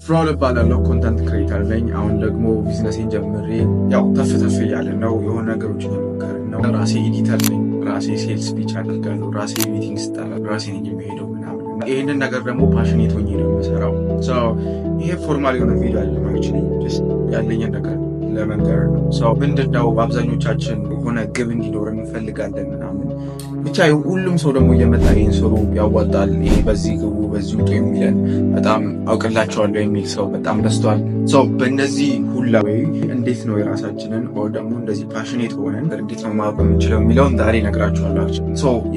ፍራኦል እባላለሁ። ኮንተንት ክሬተር ነኝ። አሁን ደግሞ ቢዝነሴን ጀምሬ ያው ተፍ እያለ ነው። የሆነ ነገሮችን የሞከርን ነው። ራሴ ኤዲተር ነኝ። ራሴ ሴልስ ፒች አደርጋለሁ። ራሴ ሚቲንግ ስጠራ ራሴ ነኝ የሚሄደው ምናምን። ይህንን ነገር ደግሞ ፓሽኔት ሆኜ ነው የምሰራው። ይሄ ፎርማል የሆነ ቪዲዮ አለ ያለኝን ነገር ለመንገር ነው። ምንድነው አብዛኞቻችን የሆነ ግብ እንዲኖረን እንፈልጋለን ምናምን ብቻ ሁሉም ሰው ደግሞ እየመጣ ይህን ስሩ ያዋጣል፣ ይሄ በዚህ ግቡ በዚህ ውጡ የሚለን በጣም አውቅላቸዋለሁ የሚል ሰው በጣም በዝቷል። በእነዚህ ሁላ ወይ እንዴት ነው የራሳችንን ወይ ደግሞ እንደዚህ ፓሽኔት ሆነን እንዴት ነው ማወቅ የምንችለው የሚለውን ዛሬ እነግራችኋለሁ።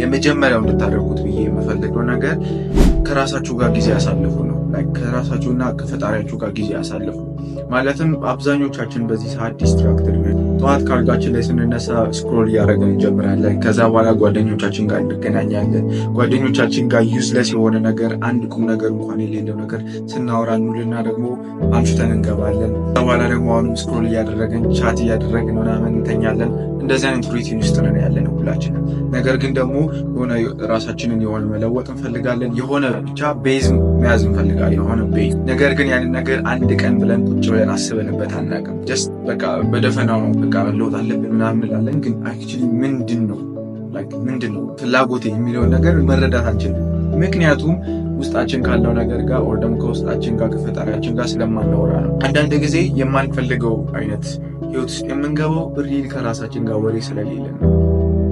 የመጀመሪያው እንድታደርጉት ብዬ የምፈልገው ነገር ከራሳችሁ ጋር ጊዜ ያሳልፉ ነው። ከራሳችሁና ከፈጣሪያችሁ ጋር ጊዜ ያሳልፉ። ማለትም አብዛኞቻችን በዚህ ሰዓት ዲስትራክትድ ነን። ጠዋት ካልጋችን ላይ ስንነሳ ስክሮል እያደረግን እንጀምራለን። ከዛ በኋላ ጓደኞቻችን ጋር እንገናኛለን። ጓደኞቻችን ጋር ዩዝለስ የሆነ ነገር አንድ ቁም ነገር እንኳን የሌለው ነገር ስናወራ እንውልና ደግሞ አምሽተን እንገባለን። ከዛ በኋላ ደግሞ አሁንም ስክሮል እያደረግን ቻት እያደረግን ምናምን እንተኛለን። እንደዚህ አይነት ሩቲን ውስጥ ነን ያለነው ሁላችንም። ነገር ግን ደግሞ የሆነ ራሳችንን የሆነ መለወጥ እንፈልጋለን። የሆነ ብቻ ቤዝ መያዝ እንፈልጋለን፣ የሆነ ቤዝ። ነገር ግን ያንን ነገር አንድ ቀን ብለን ቁጭ ብለን አስበንበት አናውቅም። ጀስት በቃ በደፈናው ነው በቃ መለወጥ አለብን ምናምን እንላለን። ግን አክቹዋሊ ምንድን ነው ፍላጎቴ የሚለውን ነገር መረዳት አንችልም። ምክንያቱም ውስጣችን ካለው ነገር ጋር ወር ደግሞ ከውስጣችን ጋር ከፈጣሪያችን ጋር ስለማናወራ ነው። አንዳንድ ጊዜ የማንፈልገው አይነት ህይወት ውስጥ የምንገባው ሪል ከራሳችን ጋር ወሬ ስለሌለን ነው።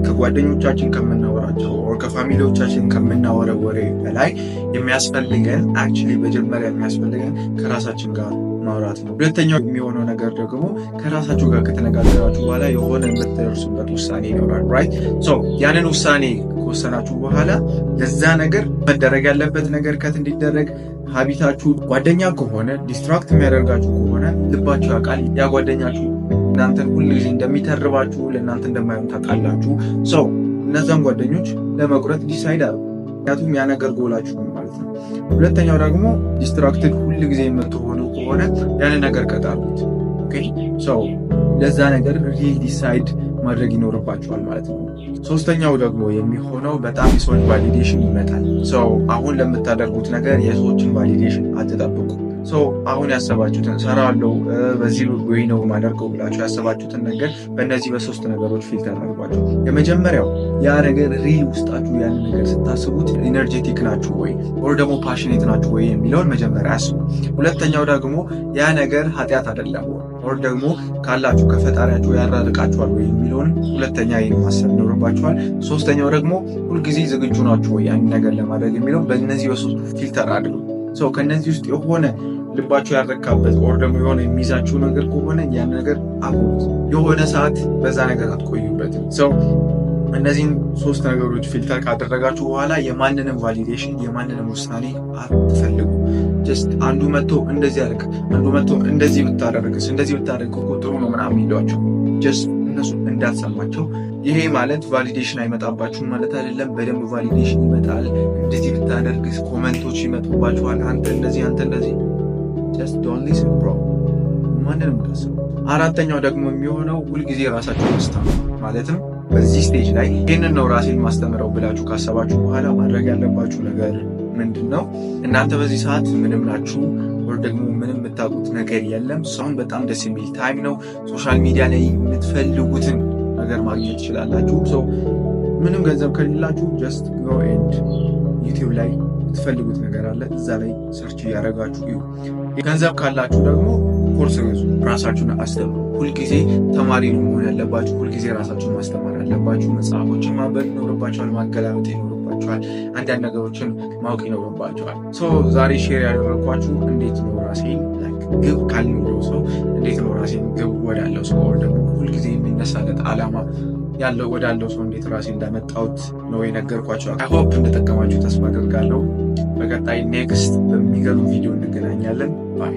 ከጓደኞቻችን ከምናወራቸው ወር ከፋሚሊዎቻችን ከምናወራው ወሬ በላይ የሚያስፈልገን አክቹዋሊ መጀመሪያ የሚያስፈልገን ከራሳችን ጋር ማውራት ነው። ሁለተኛው የሚሆነው ነገር ደግሞ ከራሳችሁ ጋር ከተነጋገራችሁ በኋላ የሆነ የምትደርሱበት ውሳኔ ይኖራል። ራይት ያንን ውሳኔ ከወሰናችሁ በኋላ ለዛ ነገር መደረግ ያለበት ነገር ከት እንዲደረግ ሀቢታችሁ ጓደኛ ከሆነ ዲስትራክት የሚያደርጋችሁ ከሆነ ልባችሁ ያውቃል። ያ ጓደኛችሁ እናንተን ሁል ጊዜ እንደሚተርባችሁ ለእናንተ እንደማይሆን ታውቃላችሁ። እነዛን ጓደኞች ለመቁረጥ ዲሳይድ አድርጉ። ምክንያቱም ያ ነገር ጎላችሁ ነው ማለት ነው። ሁለተኛው ደግሞ ዲስትራክትድ ሁል ጊዜ የምትሆኑ ከሆነ ያንን ነገር ቀጣሉት። ለዛ ነገር ሪል ዲሳይድ ማድረግ ይኖርባቸዋል ማለት ነው። ሶስተኛው ደግሞ የሚሆነው በጣም የሰዎች ቫሊዴሽን ይመጣል። አሁን ለምታደርጉት ነገር የሰዎችን ቫሊዴሽን አትጠብቁ። አሁን ያሰባችሁትን ሰራለው በዚህ ወይ ነው ማደርገው ብላችሁ ያሰባችሁትን ነገር በእነዚህ በሶስት ነገሮች ፊልተር አድርጓቸው። የመጀመሪያው ያ ነገር ሪል ውስጣችሁ ያንን ነገር ስታስቡት ኢነርጄቲክ ናችሁ ወይ ወር ደግሞ ፓሽኔት ናችሁ ወይ የሚለውን መጀመሪያ አስቡ። ሁለተኛው ደግሞ ያ ነገር ኃጢአት አይደለም ወር ደግሞ ካላችሁ ከፈጣሪያችሁ ያራርቃችኋል ወይ የሚለውን ሁለተኛ ይሄን ማሰብ ይኖርባችኋል። ሶስተኛው ደግሞ ሁልጊዜ ዝግጁ ናችሁ ወይ ያንን ነገር ለማድረግ የሚለው በእነዚህ በሶስቱ ፊልተር አድርጉ። ከነዚህ ውስጥ የሆነ ልባችሁ ያረካበት ወር ደግሞ የሆነ የሚይዛችሁ ነገር ከሆነ ያን ነገር አቁሙት። የሆነ ሰዓት በዛ ነገር አትቆዩበትም። እነዚህን ሶስት ነገሮች ፊልተር ካደረጋችሁ በኋላ የማንንም ቫሊዴሽን የማንንም ውሳኔ አትፈልጉ። ጀስት አንዱ መጥቶ እንደዚህ አድርግ፣ አንዱ መጥቶ እንደዚህ ብታደርግስ እንደዚህ ብታደርግ ጥሩ ነው ምናምን ይሏቸው። ጀስት እነሱ እንዳትሰማቸው። ይሄ ማለት ቫሊዴሽን አይመጣባችሁም ማለት አይደለም። በደንብ ቫሊዴሽን ይመጣል። እንደዚህ ብታደርግስ ኮመንቶች ይመጡባችኋል። አንተ እንደዚህ አንተ እንደዚህ። just don't listen bro ማንንም ታስቡ። አራተኛው ደግሞ የሚሆነው ሁልጊዜ ራሳችሁን ማስተማር ማለትም በዚህ ስቴጅ ላይ ይህንን ነው ራሴን ማስተምረው ብላችሁ ካሰባችሁ በኋላ ማድረግ ያለባችሁ ነገር ምንድን ነው? እናንተ በዚህ ሰዓት ምንም ናችሁ ወር ደግሞ ምንም የምታውቁት ነገር የለም። አሁን በጣም ደስ የሚል ታይም ነው። ሶሻል ሚዲያ ላይ የምትፈልጉትን ነገር ማግኘት ትችላላችሁ። ምንም ገንዘብ ከሌላችሁ just go and ዩቲዩብ ላይ የምትፈልጉት ነገር አለ፣ እዛ ላይ ሰርች እያደረጋችሁ ይሁ። ገንዘብ ካላችሁ ደግሞ ኮርስ ገዙ፣ ራሳችሁን አስተምሩ። ሁልጊዜ ተማሪ ነው መሆን ያለባችሁ። ሁልጊዜ ራሳችሁን ማስተማር ያለባችሁ። መጽሐፎችን ማንበብ ይኖርባችኋል፣ ማገላበጥ ይኖርባችኋል፣ አንዳንድ ነገሮችን ማወቅ ይኖርባችኋል። ዛሬ ሼር ያደረኳችሁ እንዴት ነው ራሴን ግብ ካልኖረው ሰው እንዴት ነው ራሴን ግብ ወዳለው ሰው ወር ደግሞ ሁልጊዜ የሚነሳለት አላማ ያለው ወዳለው ሰው እንዴት ራሴ እንዳመጣሁት ነው የነገርኳቸው። አይ ሆፕ እንደጠቀማችሁ ተስፋ አደርጋለሁ። በቀጣይ ኔክስት በሚገርም ቪዲዮ እንገናኛለን። ባይ